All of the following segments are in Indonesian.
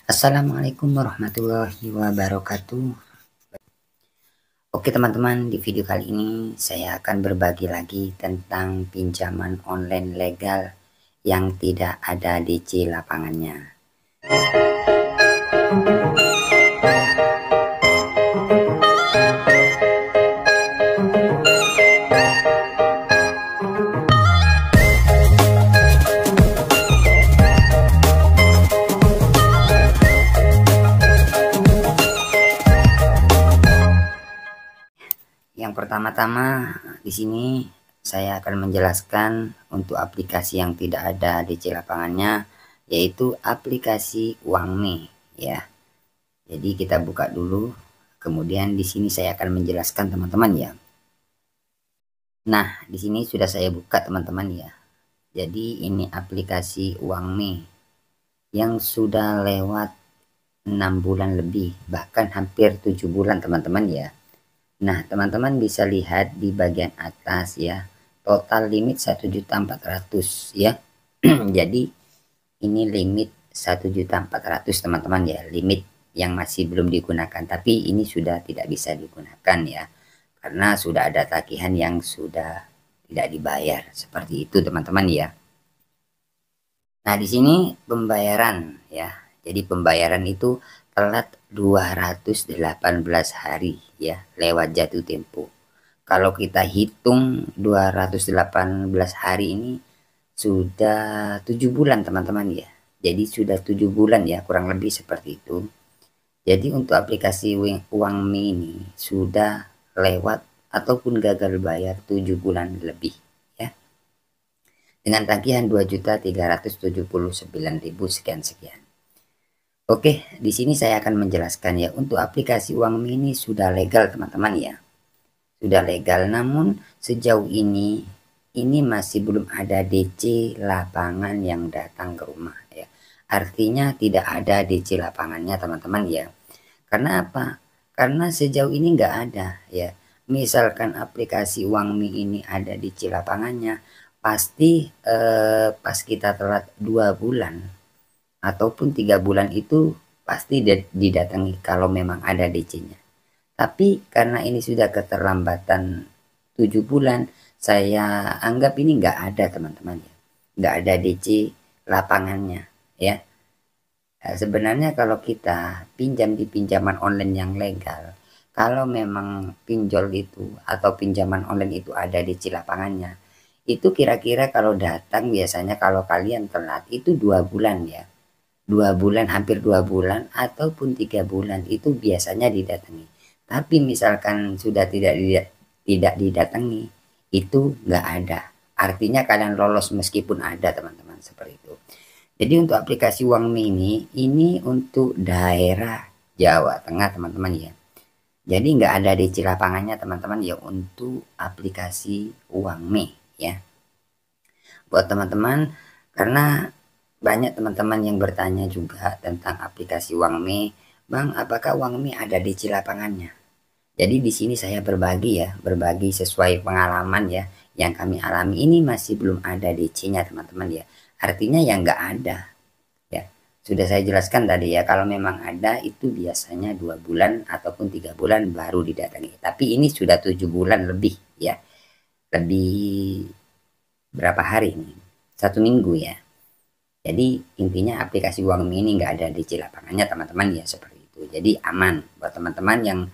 Assalamualaikum warahmatullahi wabarakatuh. Oke teman-teman, di video kali ini saya akan berbagi lagi tentang pinjaman online legal yang tidak ada DC lapangannya. Yang pertama-tama di sini saya akan menjelaskan untuk aplikasi yang tidak ada DC lapangannya, yaitu aplikasi Uangme ya. Jadi kita buka dulu, kemudian di sini saya akan menjelaskan teman-teman ya. Nah, di sini sudah saya buka teman-teman ya. Jadi ini aplikasi Uangme yang sudah lewat 6 bulan lebih, bahkan hampir 7 bulan teman-teman ya. Nah, teman-teman bisa lihat di bagian atas ya, total limit 1.400.000 ya. Jadi ini limit 1.400.000 teman-teman ya, limit yang masih belum digunakan, tapi ini sudah tidak bisa digunakan ya, karena sudah ada tagihan yang sudah tidak dibayar, seperti itu teman-teman ya. Nah, di sini pembayaran ya. Jadi pembayaran itu telat 218 hari ya, lewat jatuh tempo. Kalau kita hitung 218 hari ini sudah 7 bulan teman-teman ya. Jadi sudah 7 bulan ya, kurang lebih seperti itu. Jadi untuk aplikasi Uangme ini sudah lewat ataupun gagal bayar 7 bulan lebih ya, dengan tagihan 2.379.000 sekian. Oke, di sini saya akan menjelaskan ya, untuk aplikasi Uangme ini sudah legal teman-teman ya. Sudah legal, namun sejauh ini masih belum ada DC lapangan yang datang ke rumah ya. Artinya tidak ada DC lapangannya teman-teman ya. Karena apa? Karena sejauh ini nggak ada ya. Misalkan aplikasi Uangme ini ada DC lapangannya, pasti pas kita telat 2 bulan ataupun 3 bulan itu pasti didatangi kalau memang ada DC-nya. Tapi karena ini sudah keterlambatan 7 bulan, saya anggap ini nggak ada teman-teman ya, nggak ada DC lapangannya ya. Nah, sebenarnya kalau kita pinjam di pinjaman online yang legal, kalau memang pinjol itu atau pinjaman online itu ada DC lapangannya, itu kira-kira kalau datang biasanya kalau kalian telat itu 2 bulan ya, 2 bulan, hampir 2 bulan ataupun 3 bulan itu biasanya didatangi. Tapi misalkan sudah tidak didatangi, itu nggak ada. Artinya kalian lolos meskipun ada teman-teman, seperti itu. Jadi untuk aplikasi Uangme ini untuk daerah Jawa Tengah teman-teman ya. Jadi nggak ada DC lapangannya teman-teman ya untuk aplikasi Uangme ya. Buat teman-teman, karena banyak teman-teman yang bertanya juga tentang aplikasi Uangme, Bang, apakah Uangme ada DC lapangannya? Jadi di sini saya berbagi sesuai pengalaman ya yang kami alami. Ini masih belum ada DC-nya teman-teman ya. Artinya yang nggak ada ya. Sudah saya jelaskan tadi ya, kalau memang ada itu biasanya 2 bulan ataupun 3 bulan baru didatangi. Tapi ini sudah 7 bulan lebih ya. Lebih berapa hari ini? 1 minggu ya. Jadi intinya aplikasi Uangme ini nggak ada DC lapangannya teman-teman ya, seperti itu. Jadi aman buat teman-teman yang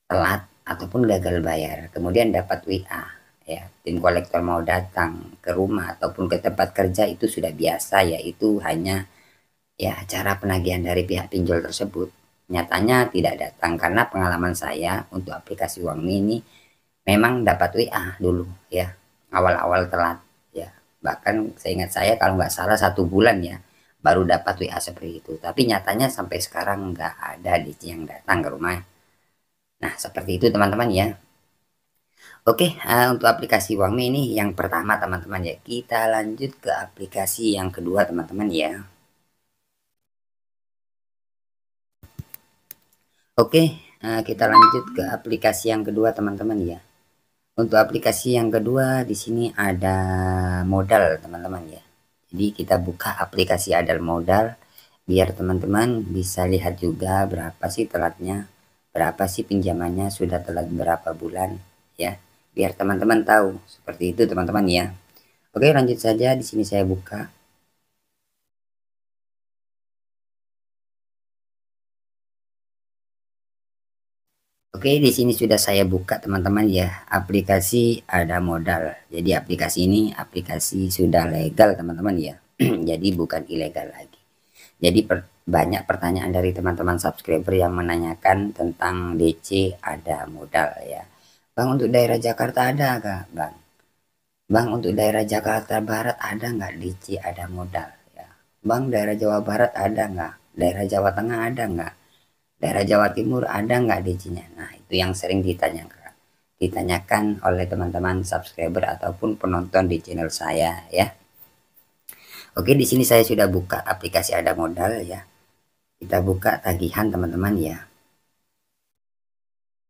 telat ataupun gagal bayar, kemudian dapat WA ya, tim kolektor mau datang ke rumah ataupun ke tempat kerja, itu sudah biasa ya. Itu hanya ya cara penagihan dari pihak pinjol tersebut. Nyatanya tidak datang, karena pengalaman saya untuk aplikasi Uangme ini memang dapat WA dulu ya, awal-awal telat ya. Bahkan seingat saya kalau nggak salah 1 bulan ya baru dapat WA seperti itu. Tapi nyatanya sampai sekarang nggak ada yang datang ke rumah. Nah, seperti itu teman-teman ya. Oke, untuk aplikasi Uangme ini yang pertama teman-teman ya. Kita lanjut ke aplikasi yang kedua teman-teman ya. Oke, kita lanjut ke aplikasi yang kedua teman-teman ya. Untuk aplikasi yang kedua di sini ada modal teman-teman ya. Jadi kita buka aplikasi Adal Modal. biar teman-teman bisa lihat juga berapa sih telatnya, berapa sih pinjamannya, sudah telat berapa bulan ya, biar teman-teman tahu seperti itu teman-teman ya. Oke, lanjut saja. Di sini saya buka. Oke, di sini sudah saya buka teman-teman ya, aplikasi Ada Modal. Jadi aplikasi ini aplikasi sudah legal teman-teman ya. Jadi bukan ilegal lagi. Jadi banyak pertanyaan dari teman-teman subscriber yang menanyakan tentang DC Ada Modal ya. Bang, untuk daerah Jakarta ada nggak, Bang? Bang, untuk daerah Jakarta Barat ada nggak DC Ada Modal ya? Bang, daerah Jawa Barat ada nggak? Daerah Jawa Tengah ada nggak? Daerah Jawa Timur ada nggak DC-nya? Nah, itu yang sering ditanyakan oleh teman-teman subscriber ataupun penonton di channel saya ya. Oke, di sini saya sudah buka aplikasi Ada Modal ya. Kita buka tagihan teman-teman ya.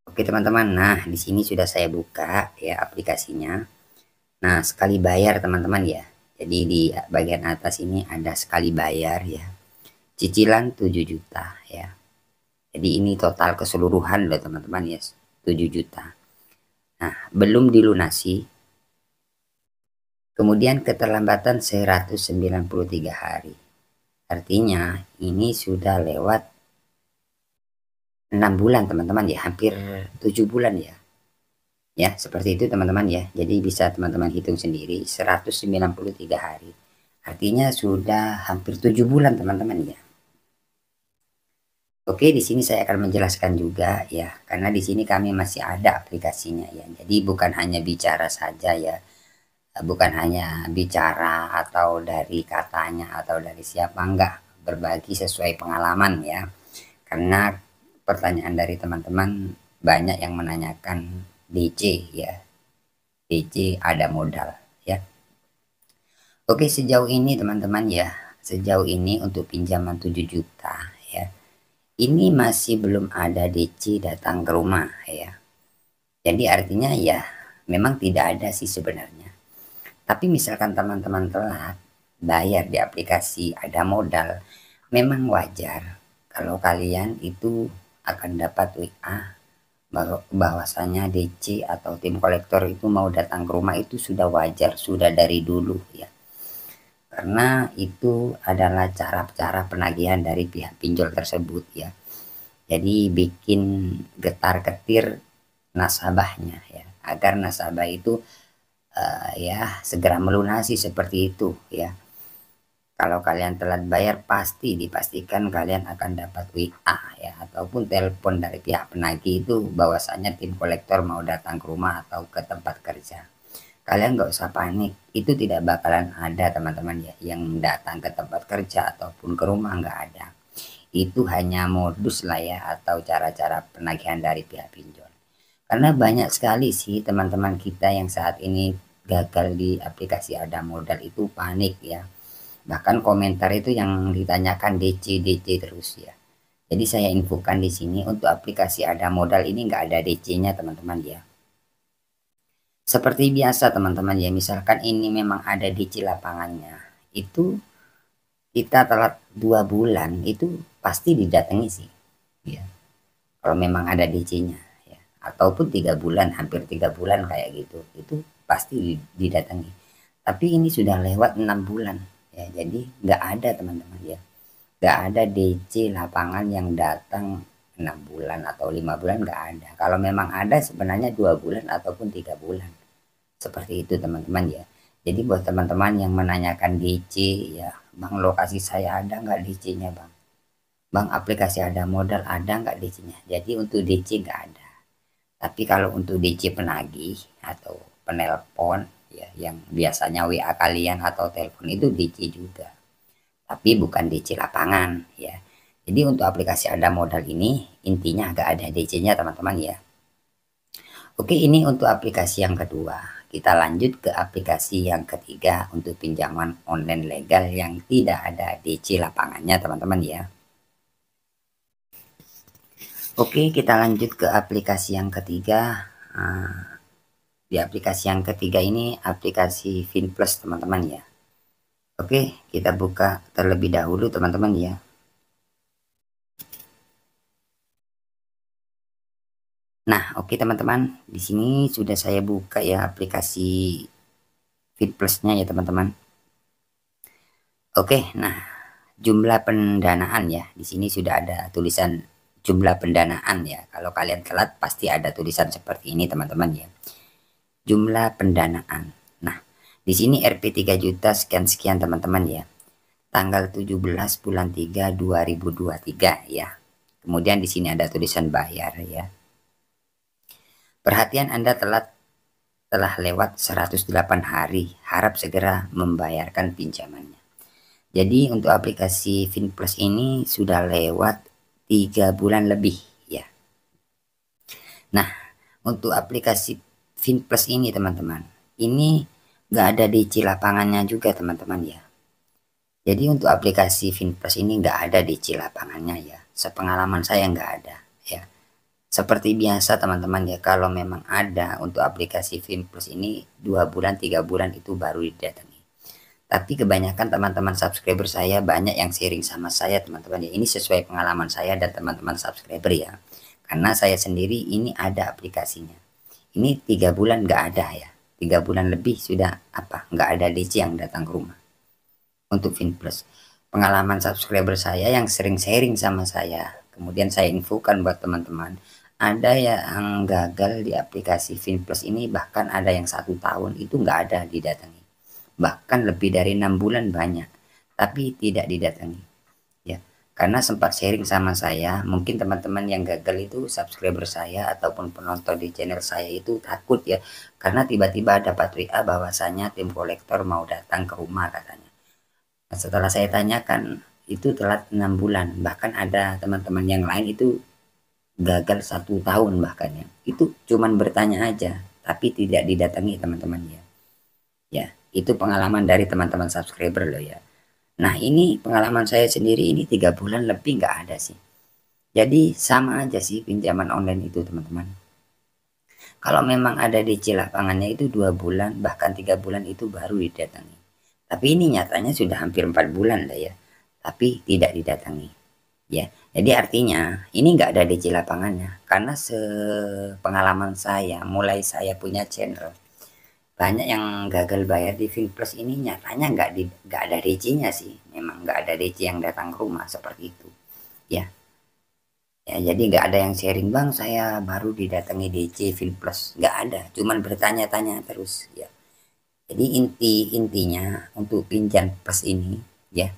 Oke teman-teman, nah di sini sudah saya buka ya aplikasinya. Nah, sekali bayar teman-teman ya. Jadi di bagian atas ini ada sekali bayar ya. Cicilan 7 juta ya. Jadi ini total keseluruhan loh teman-teman ya, 7 juta. Nah, belum dilunasi. Kemudian keterlambatan 193 hari. Artinya ini sudah lewat 6 bulan teman-teman ya, hampir 7 bulan ya. Ya, seperti itu teman-teman ya. Jadi bisa teman-teman hitung sendiri 193 hari. Artinya sudah hampir 7 bulan teman-teman ya. Oke, di sini saya akan menjelaskan juga ya, karena di sini kami masih ada aplikasinya ya. Jadi bukan hanya bicara saja ya. Bukan hanya bicara atau dari katanya atau dari siapa, enggak, berbagi sesuai pengalaman ya. Karena pertanyaan dari teman-teman banyak yang menanyakan DC ya. DC Ada Modal ya. Oke, sejauh ini teman-teman ya, sejauh ini untuk pinjaman 7 juta ya, ini masih belum ada DC datang ke rumah ya. Jadi artinya ya memang tidak ada sih sebenarnya. Tapi misalkan teman-teman telat bayar di aplikasi Ada Modal, memang wajar kalau kalian itu akan dapat WA bahwasanya DC atau tim kolektor itu mau datang ke rumah. Itu sudah wajar, sudah dari dulu ya. Karena itu adalah cara-cara penagihan dari pihak pinjol tersebut ya. Jadi bikin getar-getir nasabahnya ya, agar nasabah itu ya segera melunasi seperti itu ya. Kalau kalian telat bayar, pasti dipastikan kalian akan dapat WA ya ataupun telepon dari pihak penagih itu bahwasanya tim kolektor mau datang ke rumah atau ke tempat kerja. Kalian nggak usah panik, itu tidak bakalan ada teman-teman ya yang datang ke tempat kerja ataupun ke rumah, nggak ada. Itu hanya modus lah ya, atau cara-cara penagihan dari pihak pinjol. Karena banyak sekali sih teman-teman kita yang saat ini gagal di aplikasi Ada Modal itu panik ya. Bahkan komentar itu yang ditanyakan DC terus ya. Jadi saya infokan di sini untuk aplikasi Ada Modal ini nggak ada DC-nya teman-teman ya. Seperti biasa teman-teman ya, misalkan ini memang ada DC lapangannya, itu kita telat 2 bulan itu pasti didatangi sih ya. Kalau memang ada DC-nya ya, ataupun 3 bulan, hampir 3 bulan kayak gitu, itu pasti didatangi. Tapi ini sudah lewat 6 bulan ya, jadi nggak ada teman-teman ya, nggak ada DC lapangan yang datang 6 bulan atau 5 bulan, nggak ada. Kalau memang ada sebenarnya 2 bulan ataupun 3 bulan, seperti itu teman-teman ya. Jadi buat teman-teman yang menanyakan DC ya, Bang, lokasi saya ada nggak DC-nya Bang? Bang, aplikasi Ada Modal ada nggak DC-nya? Jadi untuk DC nggak ada. Tapi kalau untuk DC penagih atau penelpon ya, yang biasanya WA kalian atau telepon, itu DC juga. Tapi bukan DC lapangan ya. Jadi untuk aplikasi Ada Modal ini intinya nggak ada DC-nya teman-teman ya. Oke, ini untuk aplikasi yang kedua. Kita lanjut ke aplikasi yang ketiga untuk pinjaman online legal yang tidak ada DC lapangannya teman-teman ya. Oke, kita lanjut ke aplikasi yang ketiga. Di aplikasi yang ketiga ini aplikasi Finplus teman-teman ya. Oke, kita buka terlebih dahulu teman-teman ya. Nah, oke teman-teman, di sini sudah saya buka ya aplikasi FitPlusnya ya teman-teman. Oke, nah jumlah pendanaan ya. Di sini sudah ada tulisan jumlah pendanaan ya. Kalau kalian telat pasti ada tulisan seperti ini teman-teman ya. Jumlah pendanaan. Nah, di sini Rp 3 juta sekian-sekian teman-teman ya. Tanggal 17 bulan 3 2023 ya. Kemudian di sini ada tulisan bayar ya. Perhatian Anda telah lewat 108 hari. Harap segera membayarkan pinjamannya. Jadi untuk aplikasi FinPlus ini sudah lewat 3 bulan lebih ya. Nah, untuk aplikasi FinPlus ini teman-teman, ini nggak ada DC lapangannya juga teman-teman ya. Jadi untuk aplikasi FinPlus ini nggak ada DC lapangannya ya. Sepengalaman saya nggak ada ya. Seperti biasa teman-teman ya, kalau memang ada untuk aplikasi FinPlus ini 2 bulan 3 bulan itu baru didatangi. Tapi kebanyakan teman-teman subscriber saya banyak yang sharing sama saya teman-teman ya. Ini sesuai pengalaman saya dan teman-teman subscriber ya. Karena saya sendiri ini ada aplikasinya. Ini 3 bulan nggak ada ya. 3 bulan lebih sudah nggak ada DC yang datang ke rumah. Untuk FinPlus. Pengalaman subscriber saya yang sering sharing sama saya. Kemudian saya infokan buat teman-teman. Ada yang gagal di aplikasi FinPlus ini, bahkan ada yang 1 tahun itu nggak ada didatangi. Bahkan lebih dari 6 bulan banyak, tapi tidak didatangi ya. Karena sempat sharing sama saya, mungkin teman-teman yang gagal itu subscriber saya ataupun penonton di channel saya itu takut ya, karena tiba-tiba dapat WA bahwasanya tim kolektor mau datang ke rumah katanya. Nah, setelah saya tanyakan, itu telat 6 bulan, bahkan ada teman-teman yang lain itu gagal 1 tahun bahkan ya. Itu cuman bertanya aja, tapi tidak didatangi teman-teman ya. Ya, itu pengalaman dari teman-teman subscriber loh ya. Nah, ini pengalaman saya sendiri ini 3 bulan lebih nggak ada sih. Jadi sama aja sih pinjaman online itu teman-teman. Kalau memang ada DC lapangannya itu 2 bulan bahkan 3 bulan itu baru didatangi. Tapi ini nyatanya sudah hampir 4 bulan lah ya. Tapi tidak didatangi. Ya, jadi artinya ini nggak ada DC lapangannya. Karena sepengalaman saya, mulai saya punya channel, banyak yang gagal bayar di FinPlus ini nyatanya nggak ada DC-nya sih. Memang nggak ada DC yang datang ke rumah seperti itu ya. Ya, jadi nggak ada yang sharing, bang saya baru didatangi DC FinPlus, nggak ada, cuman bertanya-tanya terus ya. Jadi intinya untuk pinjam plus ini ya,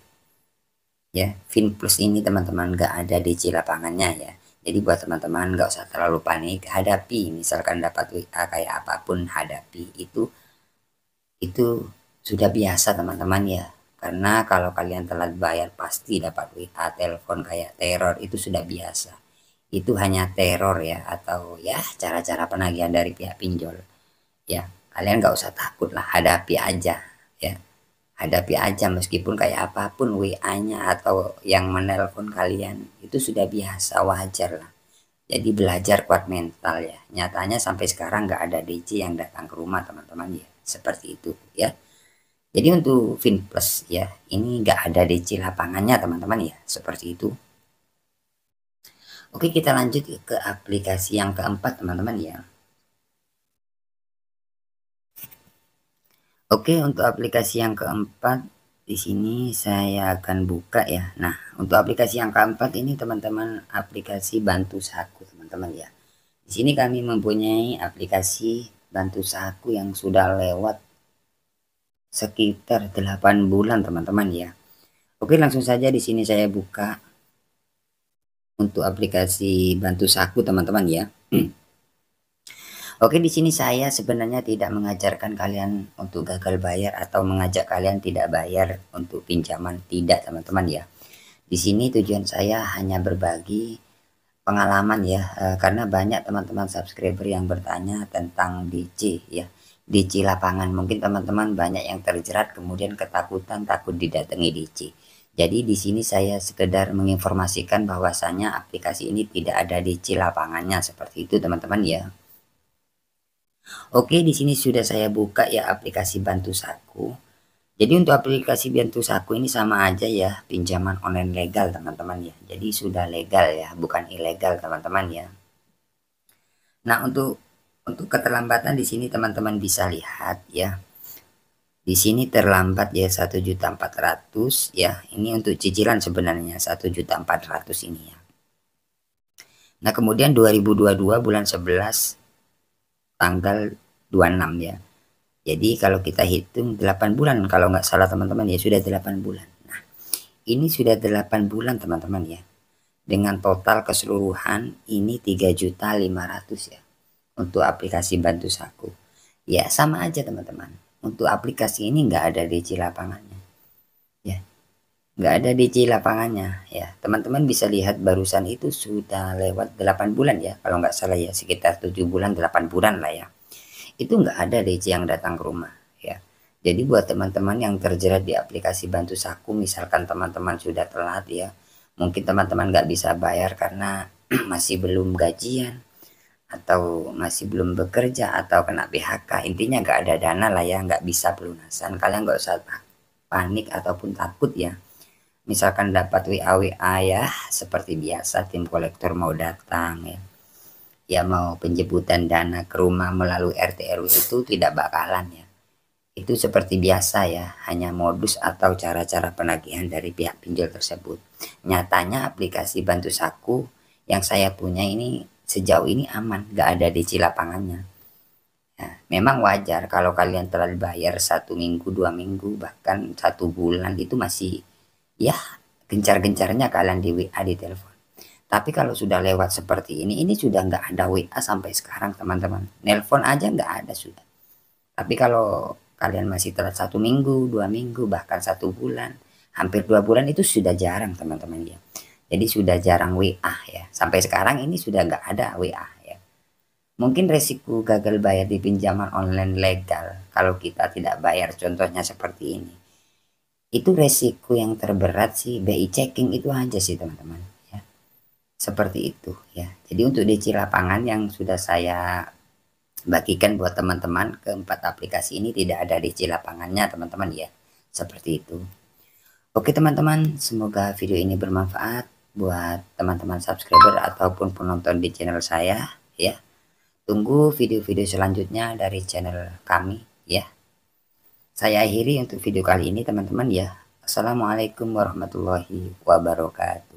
FinPlus ini teman-teman nggak ada DC lapangannya ya. Jadi buat teman-teman nggak usah terlalu panik, hadapi. Misalkan dapat WA kayak apapun, hadapi itu sudah biasa teman-teman ya. Karena kalau kalian telat bayar pasti dapat WA, telepon kayak teror, itu sudah biasa. Itu hanya teror ya, atau ya cara-cara penagihan dari pihak pinjol ya. Kalian nggak usah takut lah, hadapi aja ya. Hadapi aja meskipun kayak apapun WA-nya atau yang menelpon kalian, itu sudah biasa, wajar lah. Jadi belajar kuat mental ya. Nyatanya sampai sekarang nggak ada DC yang datang ke rumah teman-teman ya. Seperti itu ya. Jadi untuk FinPlus ya, ini nggak ada DC lapangannya teman-teman ya. Seperti itu. Oke, kita lanjut ke aplikasi yang keempat teman-teman ya. Oke, untuk aplikasi yang keempat di sini saya akan buka ya. Nah, untuk aplikasi yang keempat ini teman-teman, aplikasi Bantu Saku teman-teman ya. Di sini kami mempunyai aplikasi Bantu Saku yang sudah lewat sekitar 8 bulan teman-teman ya. Oke, langsung saja di sini saya buka untuk aplikasi Bantu Saku teman-teman ya. Oke, di sini saya sebenarnya tidak mengajarkan kalian untuk gagal bayar atau mengajak kalian tidak bayar untuk pinjaman, tidak teman-teman ya. Di sini tujuan saya hanya berbagi pengalaman ya, karena banyak teman-teman subscriber yang bertanya tentang DC ya, DC lapangan. Mungkin teman-teman banyak yang terjerat kemudian ketakutan, takut didatangi DC. Jadi di sini saya sekedar menginformasikan bahwasanya aplikasi ini tidak ada DC lapangannya, seperti itu teman-teman ya. Oke, di sini sudah saya buka ya aplikasi Bantu Saku. Jadi untuk aplikasi Bantu Saku ini sama aja ya, pinjaman online legal teman-teman ya. Jadi sudah legal ya, bukan ilegal teman-teman ya. Nah, untuk keterlambatan di sini teman-teman bisa lihat ya. Di sini terlambat ya 1.400.000 ya. Ini untuk cicilan sebenarnya 1.400.000 ini ya. Nah, kemudian 2022 bulan 11 tanggal 26 ya. Jadi kalau kita hitung 8 bulan kalau nggak salah teman-teman ya, sudah 8 bulan. Nah, ini sudah 8 bulan teman-teman ya. Dengan total keseluruhan ini 3.500.000 ya. Untuk aplikasi Bantu Saku. Ya, sama aja teman-teman. Untuk aplikasi ini nggak ada DC lapangannya. Ya. Nggak ada DC lapangannya ya. Teman-teman bisa lihat barusan itu sudah lewat 8 bulan ya. Kalau nggak salah ya, sekitar 7 bulan 8 bulan lah ya. Itu nggak ada DC yang datang ke rumah ya. Jadi buat teman-teman yang terjerat di aplikasi Bantu Saku, misalkan teman-teman sudah telat ya, mungkin teman-teman nggak bisa bayar karena masih belum gajian atau masih belum bekerja atau kena PHK, intinya nggak ada dana lah ya, nggak bisa pelunasan. Kalian nggak usah panik ataupun takut ya. Misalkan dapat WA ya, seperti biasa tim kolektor mau datang ya mau penjemputan dana ke rumah melalui RT RW itu tidak bakalan ya. Itu seperti biasa ya, hanya modus atau cara-cara penagihan dari pihak pinjol tersebut. Nyatanya aplikasi Bantu Saku yang saya punya ini sejauh ini aman, gak ada DC lapangannya. Nah, memang wajar kalau kalian telah dibayar 1 minggu, 2 minggu, bahkan 1 bulan itu masih ya gencar-gencarnya kalian di WA, di telepon. Tapi kalau sudah lewat seperti ini sudah nggak ada WA sampai sekarang teman-teman. Nelpon aja nggak ada sudah. Tapi kalau kalian masih telat 1 minggu, 2 minggu, bahkan 1 bulan, hampir 2 bulan itu sudah jarang teman-teman ya. Jadi sudah jarang WA ya. Sampai sekarang ini sudah nggak ada WA ya. Mungkin resiko gagal bayar di pinjaman online legal kalau kita tidak bayar, contohnya seperti ini. Itu resiko yang terberat sih BI checking itu aja sih teman-teman. Seperti itu ya. Jadi untuk DC lapangan yang sudah saya bagikan buat teman-teman, keempat aplikasi ini tidak ada DC lapangannya teman-teman ya. Seperti itu. Oke teman-teman, semoga video ini bermanfaat buat teman-teman subscriber ataupun penonton di channel saya ya. Tunggu video-video selanjutnya dari channel kami ya. Saya akhiri untuk video kali ini teman-teman ya. Assalamualaikum warahmatullahi wabarakatuh.